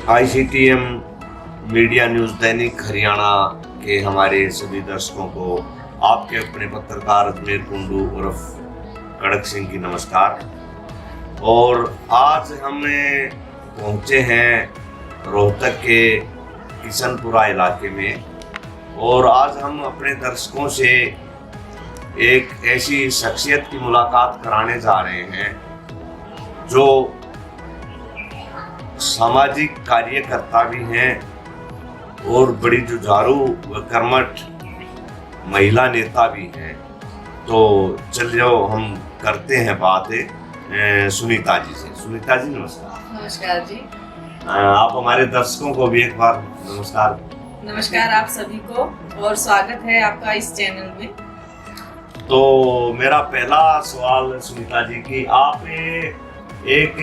ICTM media news दैनिक हरियाणा के हमारे सभी दर्शकों को आपके अपने पत्रकार अजमेर कुंडू उर्फ कड़क सिंह की नमस्कार। और आज हम पहुंचे हैं रोहतक के किशनपुरा इलाके में और आज हम अपने दर्शकों से एक ऐसी शख्सियत की मुलाकात कराने जा रहे हैं जो सामाजिक कार्यकर्ता भी हैं और बड़ी जुझारू व कर्मठ महिला नेता भी हैं। तो चलिए हम करते हैं बात सुनीता जी से। सुनीता जी नमस्कार। नमस्कार जी। आप हमारे दर्शकों को भी एक बार नमस्कार। नमस्कार आप सभी को और स्वागत है आपका इस चैनल में। तो मेरा पहला सवाल सुनीता जी की, आप एक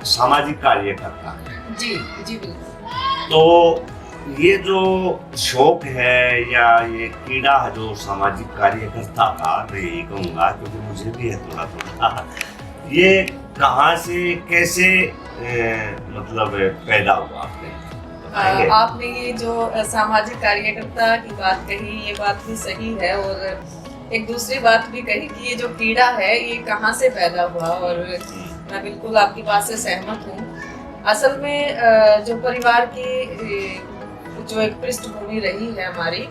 सामाजिक कार्यकर्ता हैं। जी जी बिल्कुल। तो ये जो शौक है या ये कीड़ा है जो सामाजिक कार्यकर्ता का, मैं यही कहूँगा क्योंकि मुझे भी है थोड़ा थोड़ा, ये कहाँ से कैसे मतलब पैदा हुआ आपने? आपने ये जो सामाजिक कार्यकर्ता की बात कही, ये बात भी सही है और एक दूसरी बात भी कही कि ये जो कीड़ा है ये कहाँ से पैदा हुआ, और मैं बिल्कुल आपकी बात से सहमत हूँ। असल में जो परिवार की जो एक पृष्ठभूमि रही है हमारी,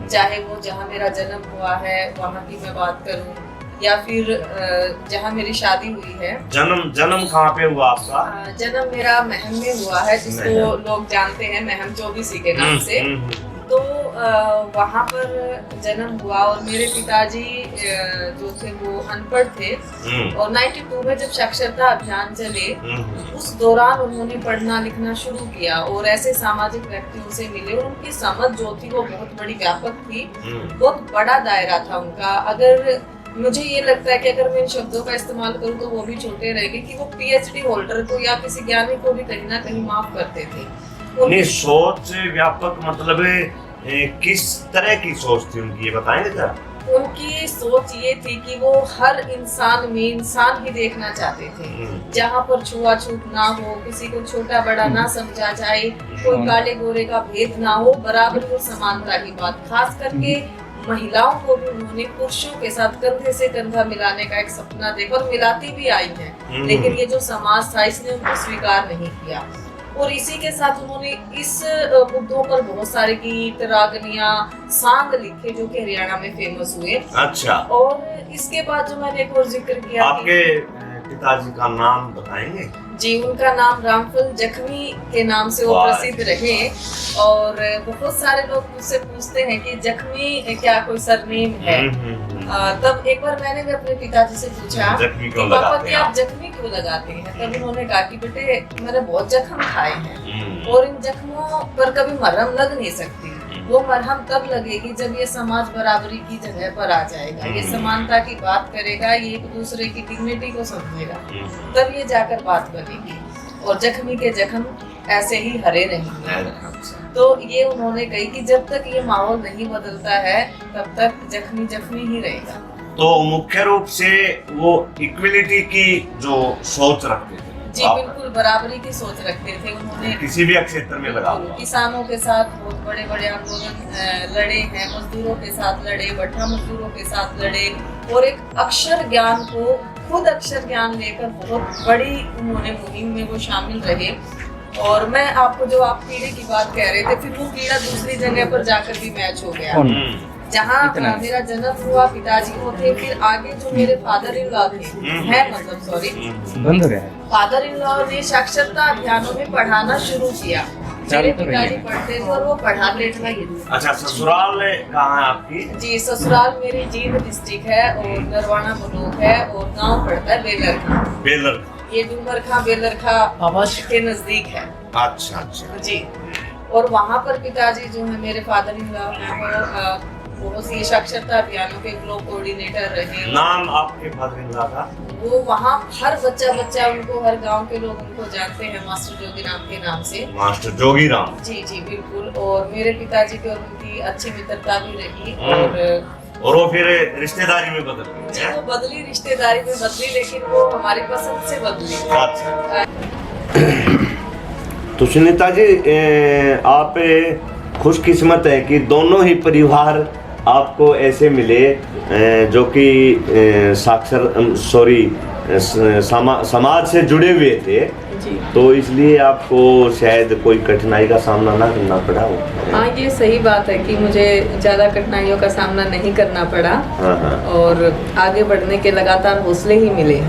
चाहे वो जहाँ मेरा जन्म हुआ है वहाँ की मैं बात करूँ या फिर जहाँ मेरी शादी हुई है। जन्म कहाँ पे हुआ आपका? जन्म मेरा महम में हुआ है, जिसको लोग जानते हैं महम चौबीसी के नाम से। तो वहाँ पर जन्म हुआ और मेरे पिताजी जो थे वो अनपढ़ थे और 92 में जब साक्षरता अभियान चले उस दौरान उन्होंने पढ़ना लिखना शुरू किया और ऐसे सामाजिक व्यक्तियों से मिले और उनकी समझ जो थी वो बहुत बड़ी व्यापक थी, बहुत बड़ा दायरा था उनका। अगर मुझे ये लगता है कि अगर मैं इन शब्दों का इस्तेमाल करूँ तो वो भी छोटे रहेंगे कि वो PhD होल्डर को या किसी ज्ञानी को भी कहीं ना कहीं माफ करते थे। उन्हें सोच व्यापक मतलब किस तरह की सोच थी उनकी, ये बताएंगे जरा? उनकी सोच ये थी कि वो हर इंसान में इंसान ही देखना चाहते थे, जहाँ पर छुआछूत ना हो, किसी को छोटा बड़ा ना समझा जाए, कोई काले गोरे का भेद ना हो, बराबर वो समानता की बात। खास करके महिलाओं को भी उन्होंने पुरुषों के साथ कंधे से कंधा मिलाने का एक सपना देखा और मिलाती भी आई है, लेकिन ये जो समाज था इसने उनको स्वीकार नहीं किया। और इसी के साथ उन्होंने इस मुद्दों पर बहुत सारे गीत, रागनियां, सांग लिखे जो कि हरियाणा में फेमस हुए। अच्छा। और इसके बाद जो मैंने एक और जिक्र किया, आपके पिताजी का नाम बताएंगे? जी, उनका नाम रामफल जख्मी के नाम से वो प्रसिद्ध रहे और बहुत सारे लोग मुझसे पूछते हैं कि जख्मी क्या कोई सरनेम है। तब एक बार मैंने भी अपने पिताजी से पूछा कि पापा कि आप जख्मी क्यों लगाते हैं, तब उन्होंने कहा कि बेटे मैंने बहुत जख्म खाए हैं और इन जख्मों पर कभी मरहम लग नहीं सकती। वो मरहम तब लगेगी जब ये समाज बराबरी की जगह पर आ जाएगा, ये समानता की बात करेगा, ये एक दूसरे की डिग्निटी को समझेगा, तब ये जाकर बात बनेगी और जख्मी के जख्म ऐसे ही हरे रहेंगे। तो ये उन्होंने कही कि जब तक ये माहौल नहीं बदलता है तब तक जख्मी जख्मी ही रहेगा। तो मुख्य रूप से वो इक्विलिटी की जो सोच रखते थे। जी बिल्कुल, बराबरी की सोच रखते थे उन्होंने। किसी भी क्षेत्र में लगा हुआ। किसानों के साथ बहुत बड़े बड़े आंदोलन लड़े हैं, मजदूरों के साथ लड़े, भट्टा मजदूरों के साथ लड़े और एक अक्षर ज्ञान को खुद अक्षर ज्ञान लेकर बहुत बड़ी उन्होंने मुहिम में वो शामिल रहे। और मैं आपको जो आप कीड़े की बात कह रहे थे, फिर वो कीड़ा दूसरी जगह पर जाकर भी मैच हो गया। जहाँ मेरा जन्म हुआ पिताजी वो थे, फिर आगे जो मेरे फादर इन लॉ थे बंद हो गया है, फादर इन लॉ ने साक्षरता अभियानों में पढ़ाना शुरू किया। मेरे पिताजी पढ़ते थे और वो पढ़ाते थे। अच्छा, ससुराल कहाँ है आपकी? जी, ससुराल मेरी जींद डिस्ट्रिक्ट है और नरवाना ब्लॉक है और गांव पड़ता है बेलर। ये डूमरखा बेलरखा के नजदीक है। अच्छा अच्छा जी। और वहाँ पर पिताजी जो है मेरे फादर इन लॉ है वो साक्षरता अभियानों के ब्लॉक कोऑर्डिनेटर रहे। नाम आपके फादर इन लॉ का? वो वहाँ हर बच्चा उनको, हर गांव के लोग उनको जानते हैं मास्टर जोगी राम के नाम से। मास्टर जोगी राम। जी जी बिल्कुल। और मेरे पिताजी की और उनकी अच्छी मित्रता भी रही और वो फिर रिश्तेदारी में बदल गई। जी, वो बदली, रिश्तेदारी में बदली, लेकिन वो हमारी पसंद से बदली। अच्छा। तो सुनीता जी, आप खुशकिस्मत हैं कि दोनों ही परिवार आपको ऐसे मिले जो कि समाज से जुड़े हुए थे जी। तो इसलिए आपको शायद कोई कठिनाई का सामना ना करना पड़ा हो। हाँ, ये सही बात है कि मुझे ज़्यादा कठिनाइयों का सामना नहीं करना पड़ा। हाँ। और आगे बढ़ने के लगातार हौसले ही मिले।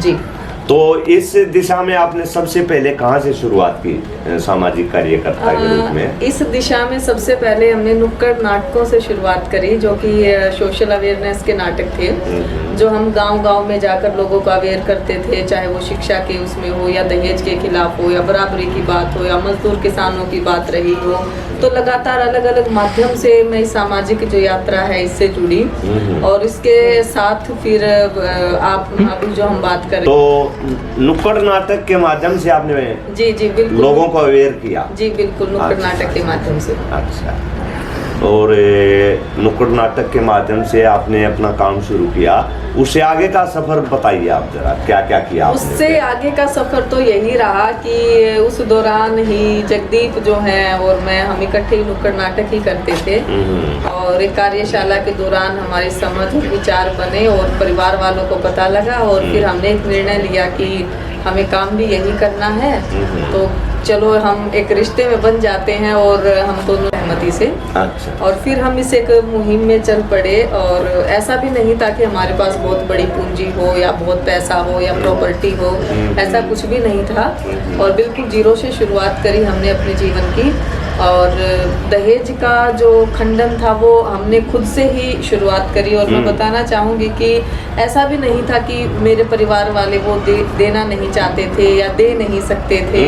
जी। तो इस दिशा में आपने सबसे पहले कहाँ से शुरुआत की सामाजिक कार्यकर्ता के रूप में? इस दिशा में सबसे पहले हमने नुक्कड़ नाटकों से शुरुआत करी, जो कि सोशल अवेयरनेस के नाटक थे, जो हम गांव-गांव में जाकर लोगों को अवेयर करते थे, चाहे वो शिक्षा के उसमें हो या दहेज के खिलाफ हो या बराबरी की बात हो या मजदूर किसानों की बात रही हो। तो लगातार अलग अलग माध्यम से मैं सामाजिक जो यात्रा है इससे जुड़ी। और इसके साथ फिर आप अभी जो हम बात करें, तो नुक्कड़ नाटक के माध्यम से आपने जी बिल्कुल लोगों को अवेयर किया। जी बिल्कुल, नुक्कड़ नाटक के माध्यम से। अच्छा। और नुक्कड़ नाटक के माध्यम से आपने अपना काम शुरू किया, उससे आगे का सफर बताइए आप जरा, क्या क्या किया आपने? उससे आगे का सफर तो यही रहा कि उस दौरान ही जगदीप जो है और मैं, हम इकट्ठे ही नुक्कड़ नाटक ही करते थे। और एक कार्यशाला के दौरान हमारे समझ विचार बने और परिवार वालों को पता लगा और फिर हमने एक निर्णय लिया कि हमें काम भी यही करना है, तो चलो हम एक रिश्ते में बन जाते हैं और हम दोनों सहमति से। अच्छा। और फिर हम इस एक मुहिम में चल पड़े। और ऐसा भी नहीं था कि हमारे पास बहुत बड़ी पूंजी हो या बहुत पैसा हो या प्रॉपर्टी हो, ऐसा कुछ भी नहीं था। और बिल्कुल जीरो से शुरुआत करी हमने अपने जीवन की। और दहेज का जो खंडन था वो हमने खुद से ही शुरुआत करी। और मैं बताना चाहूँगी कि ऐसा भी नहीं था कि मेरे परिवार वाले वो देना नहीं चाहते थे या दे नहीं सकते थे,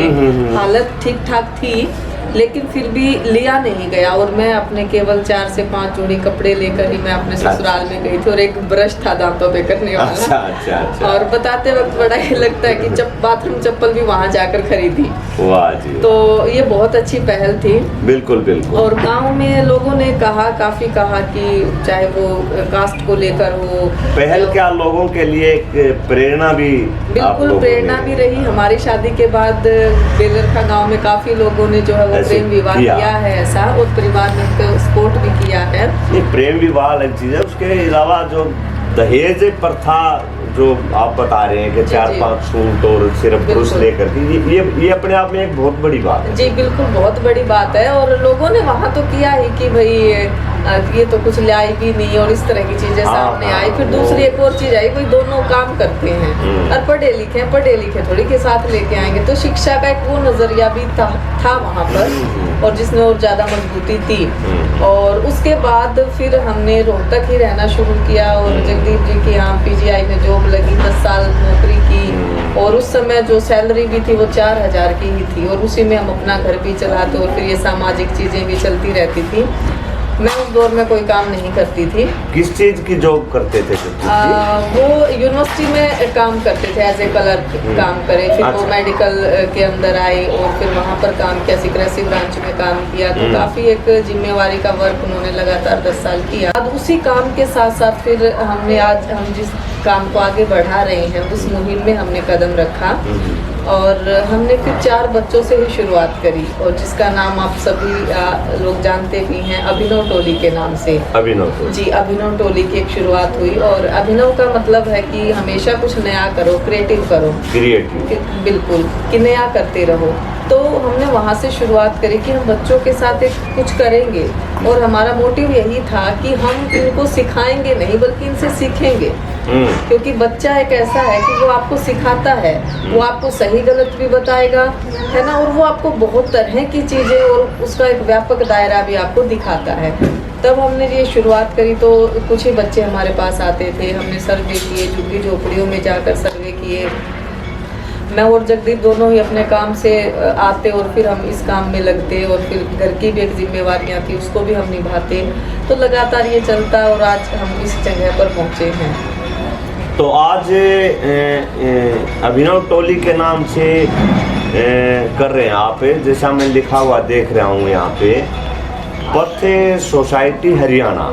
हालत ठीक ठाक थी, लेकिन फिर भी लिया नहीं गया। और मैं अपने केवल 4 से 5 जोड़ी कपड़े लेकर ही मैं अपने ससुराल में गई थी और एक ब्रश था दांतों पे करने वाला। अच्छा। और बताते वक्त बड़ा ही लगता है कि बाथरूम चप्पल भी वहाँ जाकर खरीदी। वाह जी। तो ये बहुत अच्छी पहल थी। बिल्कुल। और गांव में लोगों ने काफी कहा कि चाहे वो कास्ट को लेकर हो, पहल क्या लोगों के लिए एक प्रेरणा भी, बिल्कुल प्रेरणा भी रही। हमारी शादी के बाद बेलरखा गांव में काफी लोगों ने जो है वो प्रेम विवाह किया है ऐसा, और परिवार ने उनको सपोर्ट भी किया है। ये प्रेम विवाह अलग चीज है, उसके अलावा जो दहेज प्रथा जो आप बता रहे हैं कि 4-5 सूट और सिर्फ पुरुष लेकर के, ये अपने आप में एक बहुत बड़ी बात है। जी बिल्कुल, बहुत बड़ी बात है। और लोगों ने वहाँ तो किया ही कि भाई ये तो कुछ लाई भी नहीं और इस तरह की चीजें सामने आई। फिर दूसरी एक और चीज आई, भाई दोनों काम करते हैं और पढ़े लिखे थोड़ी के साथ लेके आएंगे। तो शिक्षा का एक वो नजरिया भी था वहाँ पर, और जिसमें और ज्यादा मजबूती थी। और उसके बाद फिर हमने रोहतक ही रहना शुरू किया और जगदीप जी की यहाँ PGI में जॉब लगी, 10 साल नौकरी की। और उस समय जो सैलरी भी थी वो 4000 की ही थी, और उसी में हम अपना घर भी चलाते और फिर ये सामाजिक चीजें भी चलती रहती थी। मैं उस दौर में कोई काम नहीं करती थी। किस चीज की जॉब करते थे? वो यूनिवर्सिटी में काम करते थे, एज ए क्लर्क काम करे। फिर वो मेडिकल के अंदर आए और फिर वहाँ पर काम किया, सिक्रेसी ब्रांच में काम किया। तो काफ़ी एक जिम्मेवारी का वर्क उन्होंने लगातार 10 साल किया। अब उसी काम के साथ साथ फिर हमने आज हम जिस काम को आगे बढ़ा रहे हैं उस मुहिम में हमने कदम रखा। और हमने फिर 4 बच्चों से ही शुरुआत करी, और जिसका नाम आप सभी लोग जानते भी हैं, अभिनव टोली के नाम से। अभिनव टोली की एक शुरुआत हुई। और अभिनव का मतलब है कि हमेशा कुछ नया करो, क्रिएटिव करो, बिल्कुल कि नया करते रहो। तो हमने वहाँ से शुरुआत करी कि हम बच्चों के साथ एक कुछ करेंगे, और हमारा मोटिव यही था कि हम इनको सिखाएंगे नहीं बल्कि इनसे सीखेंगे। क्योंकि बच्चा एक ऐसा है कि वो आपको सिखाता है, वो आपको सही गलत भी बताएगा, है ना, और वो आपको बहुत तरह की चीज़ें और उसका एक व्यापक दायरा भी आपको दिखाता है। तब हमने ये शुरुआत करी तो कुछ ही बच्चे हमारे पास आते थे। हमने सर्वे किए, झुग्गी झोपड़ियों में जाकर सर्वे किए। मैं और जगदीप दोनों ही अपने काम से आते और फिर हम इस काम में लगते, और फिर घर की भी एक जिम्मेवारियाँ थी उसको भी हम निभाते। तो लगातार ये चलता और आज हम इस जगह पर पहुँचे हैं। तो आज अभिनव टोली के नाम से कर रहे हैं आप, जैसा मैं लिखा हुआ देख रहा हूँ यहाँ पे, पथ सोसाइटी हरियाणा।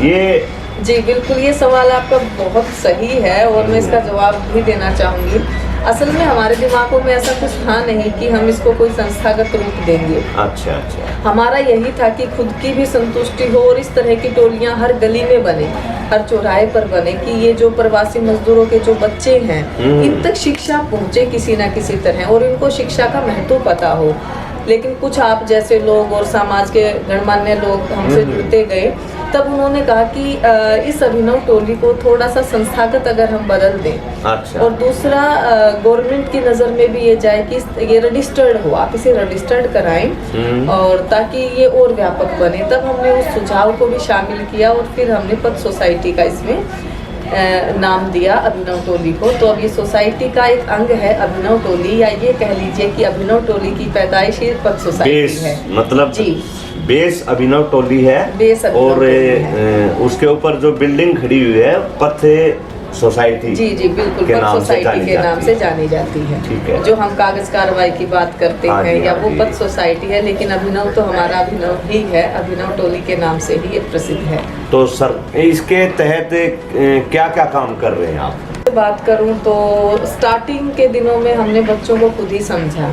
ये जी बिल्कुल, ये सवाल आपका बहुत सही है और मैं इसका जवाब भी देना चाहूँगी। असल में हमारे दिमागों में ऐसा कुछ था नहीं कि हम इसको कोई संस्थागत रूप देंगे। अच्छा अच्छा। हमारा यही था कि खुद की भी संतुष्टि हो और इस तरह की टोलियां हर गली में बने, हर चौराहे पर बने, कि ये जो प्रवासी मजदूरों के जो बच्चे हैं इन तक शिक्षा पहुंचे किसी न किसी तरह और इनको शिक्षा का महत्व पता हो। लेकिन कुछ आप जैसे लोग और समाज के गणमान्य लोग हमसे जुड़ते गए, तब उन्होंने कहा कि इस अभिनव टोली को थोड़ा सा संस्थागत अगर हम बदल दें। अच्छा। और दूसरा, गवर्नमेंट की नज़र में भी ये जाए कि ये रजिस्टर्ड हो, आप इसे रजिस्टर्ड कराएं और ताकि ये और व्यापक बने। तब हमने उस सुझाव को भी शामिल किया और फिर हमने पथ सोसाइटी का इसमें नाम दिया अभिनव टोली को। तो अब ये सोसाइटी का एक अंग है अभिनव टोली, या ये कह लीजिए कि अभिनव टोली की पैदाइश ही पथ सोसाइटी है। मतलब जी, बेस अभिनव टोली है। बेस अभिनव और टोली है। उसके ऊपर जो बिल्डिंग खड़ी हुई है पथ सोसाइटी, जी जी बिल्कुल, पथ सोसाइटी के नाम से जानी जाती है। ठीक है। जो हम कागज कार्रवाई की बात करते हैं या वो पथ सोसाइटी है, लेकिन अभिनव तो हमारा अभिनव ही है, अभिनव टोली के नाम से ही ये प्रसिद्ध है। तो सर इसके तहत क्या क्या काम कर रहे हैं आप? बात करूं तो स्टार्टिंग के दिनों में हमने बच्चों को खुद ही समझा,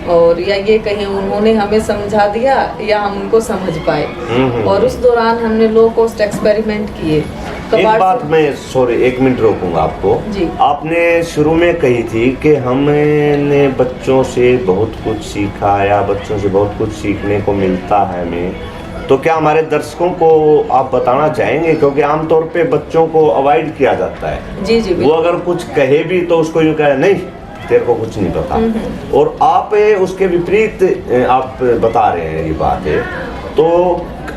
और या ये कहें उन्होंने हमें समझा दिया या हम उनको समझ पाए। और उस दौरान हमने लो कॉस्ट एक्सपेरिमेंट किए। एक बात मैं एक मिनट रोकूंगा आपको जी। आपने शुरू में कही थी कि हमने बच्चों से बहुत कुछ सीखा या बच्चों से बहुत कुछ सीखने को मिलता है हमें, तो क्या हमारे दर्शकों को आप बताना चाहेंगे? क्योंकि आमतौर पे बच्चों को अवॉइड किया जाता है। जी जी, वो अगर कुछ कहे भी तो उसको यूँ कहे नहीं तेरे को कुछ नहीं पता, और आप उसके विपरीत आप बता रहे हैं ये बात है। तो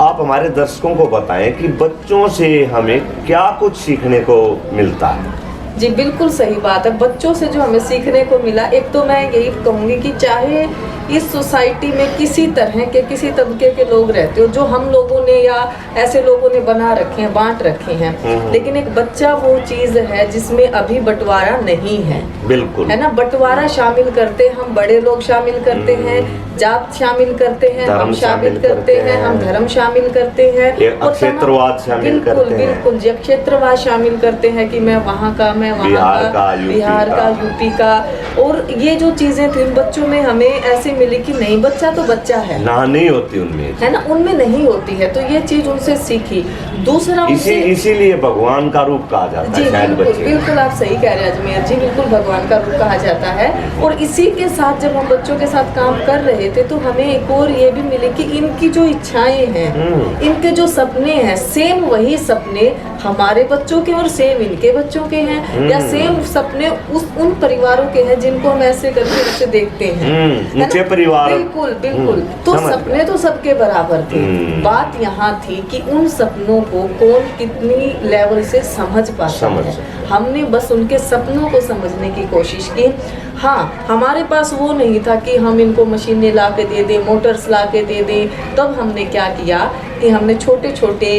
आप हमारे दर्शकों को बताएं कि बच्चों से हमें क्या कुछ सीखने को मिलता है। जी बिल्कुल सही बात है। बच्चों से जो हमें सीखने को मिला, एक तो मैं यही कहूँगी कि चाहे इस सोसाइटी में किसी तरह के किसी तबके के लोग रहते हो, जो हम लोगों ने या ऐसे लोगों ने बना रखे हैं, बांट रखे हैं, लेकिन एक बच्चा वो चीज है जिसमें अभी बंटवारा नहीं है। बिल्कुल है ना, बंटवारा शामिल करते हम बड़े लोग शामिल करते हैं, जात शामिल करते हैं, हम शामिल करते हैं, हम धर्म शामिल करते हैं, क्षेत्रवाद शामिल करते हैं। बिल्कुल जी, क्षेत्रवाद शामिल करते हैं कि मैं वहाँ का, मैं वहाँ का, बिहार का, यूपी का। और ये जो चीजें थी बच्चों में हमें ऐसे मिली कि नहीं, बच्चा तो बच्चा है ना, नहीं होती उनमें, है ना, उनमें नहीं होती है। तो ये चीज उनसे सीखी। दूसरा इसीलिए भगवान का रूप कहा जाता है शायद बच्चे। बिल्कुल आप सही कह रहे हैं अजमेर जी, बिल्कुल भगवान का रूप कहा जाता है। और इसी के साथ जब हम बच्चों के साथ काम कर रहे थे तो हमें एक और ये भी मिले कि इनकी जो इच्छाएं हैं, इनके जो सपने हैं, सेम वही सपने हमारे बच्चों के और सेम इनके बच्चों के हैं, या सेम सपने उन परिवारों के हैं जिनको हम ऐसे करके ऐसे देखते हैं, परिवार। बिल्कुल बिल्कुल। तो सपने तो सबके बराबर थे। बात यहाँ थी कि उन सपनों को कौन कितनी लेवल से समझ पाता है। हमने बस उनके सपनों को समझने की कोशिश की। हाँ, हमारे पास वो नहीं था कि हम इनको मशीनें ला के दे दें, मोटर्स ला के दे दें। तब हमने क्या किया कि हमने छोटे छोटे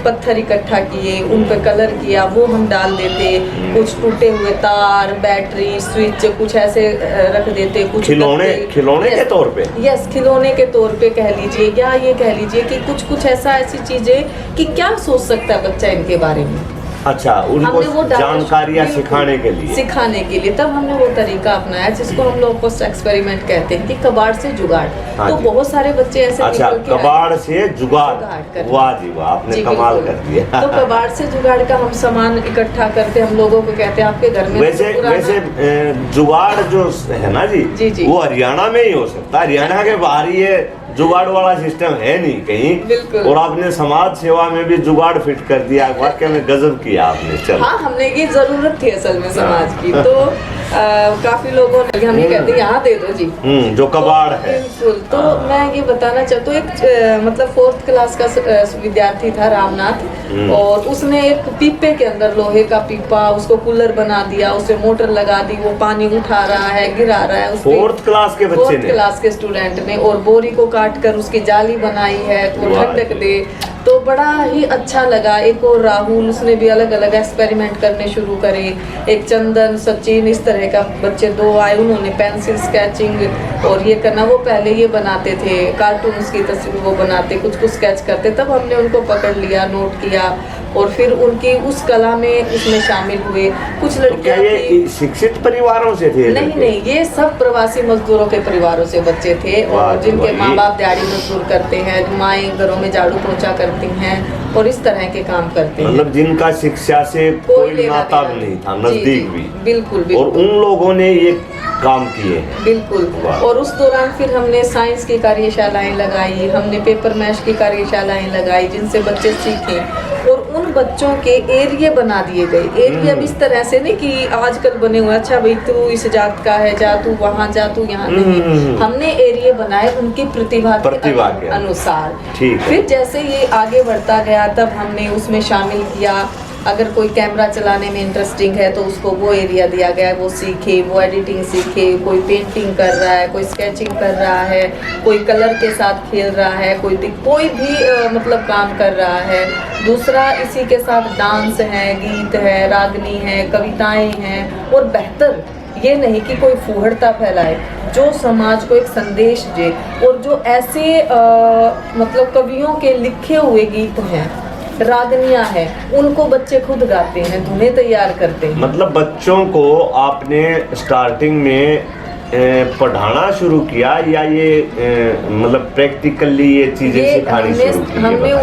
पत्थर इकट्ठा किए, उन पर कलर किया, वो हम डाल देते, कुछ टूटे हुए तार, बैटरी, स्विच, कुछ ऐसे रख देते, कुछ खिलौने के तौर पे, यस, खिलौने के तौर पे कह लीजिए, या ये कह लीजिए कि कुछ ऐसा ऐसी चीजें कि क्या सोच सकता है बच्चा इनके बारे में। अच्छा, उनको जानकारियाँ सिखाने के लिए तब हमने वो तरीका अपनाया जिसको हम लोग पोस्ट एक्सपेरिमेंट कहते हैं कि कबाड़ से जुगाड़। तो बहुत सारे बच्चे ऐसे कबाड़ से जुगाड़, वाह जी वाह, आपने कमाल कर दिया। तो कबाड़ से जुगाड़ का हम सामान इकट्ठा करके हम लोगों को कहते हैं आपके घर में। वैसे जुगाड़ जो है ना जी, वो हरियाणा में ही हो सकता है, हरियाणा के बाहर ये जुगाड़ वाला सिस्टम है नहीं कहीं। और आपने समाज सेवा में भी जुगाड़ फिट कर दिया, वाकई में गजब किया आपने। चल, हाँ, हमने ये जरूरत थी असल में समाज की। तो काफी लोगों ने हम ये कहते हैं यहाँ दे दो जी, जो कबाड़ है। बिल्कुल। तो मैं ये बताना चाहता हूँ, एक मतलब 4th क्लास का विद्यार्थी था रामनाथ, और उसने एक पीपे के अंदर, लोहे का पीपा, उसको कूलर बना दिया, उसे मोटर लगा दी, वो पानी उठा रहा है, गिरा रहा है। 4th क्लास के बच्चे ने, 4th क्लास के स्टूडेंट ने, और बोरी को काट कर उसकी जाली बनाई है वो ठंडक दे। तो बड़ा ही अच्छा लगा। एक और राहुल, उसने भी अलग अलग एक्सपेरिमेंट करने शुरू करे। एक चंदन, सचिन, इस तरह का बच्चे 2 आए, उन्होंने पेंसिल स्केचिंग और ये करना, वो पहले ये बनाते थे, कार्टून्स की तस्वीर वो बनाते, कुछ स्केच करते। तब हमने उनको पकड़ लिया, नोट किया, और फिर उनकी उस कला में उसमें शामिल हुए। कुछ तो क्या लड़कियां ये थी, शिक्षित परिवारों से थे? नहीं नहीं, ये सब प्रवासी मजदूरों के परिवारों से बच्चे थे, वाह और जी जिनके वाह, माँ ये- बाप दिहाड़ी मजदूर करते हैं, माएँ घरों में झाड़ू पोछा करती हैं और इस तरह के काम करते हैं। मतलब जिनका शिक्षा से कोई लेना नाता देना भी नहीं था, जी, नजदीक जी, भी, बिल्कुल और बिल्कुल उन लोगों ने ये काम किए हैं। बिल्कुल। वाह। और उस दौरान फिर हमने साइंस की कार्यशालाएं लगाई, हमने पेपर मैश की कार्यशालाएं लगाई, जिनसे बच्चे सीखे, और उन बच्चों के एरिया बना दिए गए। एरिया भी इस तरह से नहीं कि आजकल बने हुए, अच्छा भाई तू इस जात का है, जा तू वहाँ, जा तू यहाँ, नहीं। हमने एरिया बनाए उनकी प्रतिभा के अनुसार। ठीक है। फिर जैसे ये आगे बढ़ता गया, तब हमने उसमें शामिल किया, अगर कोई कैमरा चलाने में इंटरेस्टिंग है तो उसको वो एरिया दिया गया है, वो सीखे, वो एडिटिंग सीखे, कोई पेंटिंग कर रहा है, कोई स्केचिंग कर रहा है, कोई कलर के साथ खेल रहा है, कोई भी मतलब काम कर रहा है। दूसरा इसी के साथ डांस है, गीत है, रागनी है, कविताएं हैं, और बेहतर ये नहीं कि कोई फूहड़ता फैलाए, जो समाज को एक संदेश दे, और जो ऐसे मतलब कवियों के लिखे हुए गीत हैं, रागनियां हैं, उनको बच्चे खुद गाते हैं, धुनें तैयार करते हैं। मतलब बच्चों को आपने स्टार्टिंग में पढ़ाना शुरू किया, या ये मतलब प्रैक्टिकली ये चीजें ये सिखानी शुरू की? हमने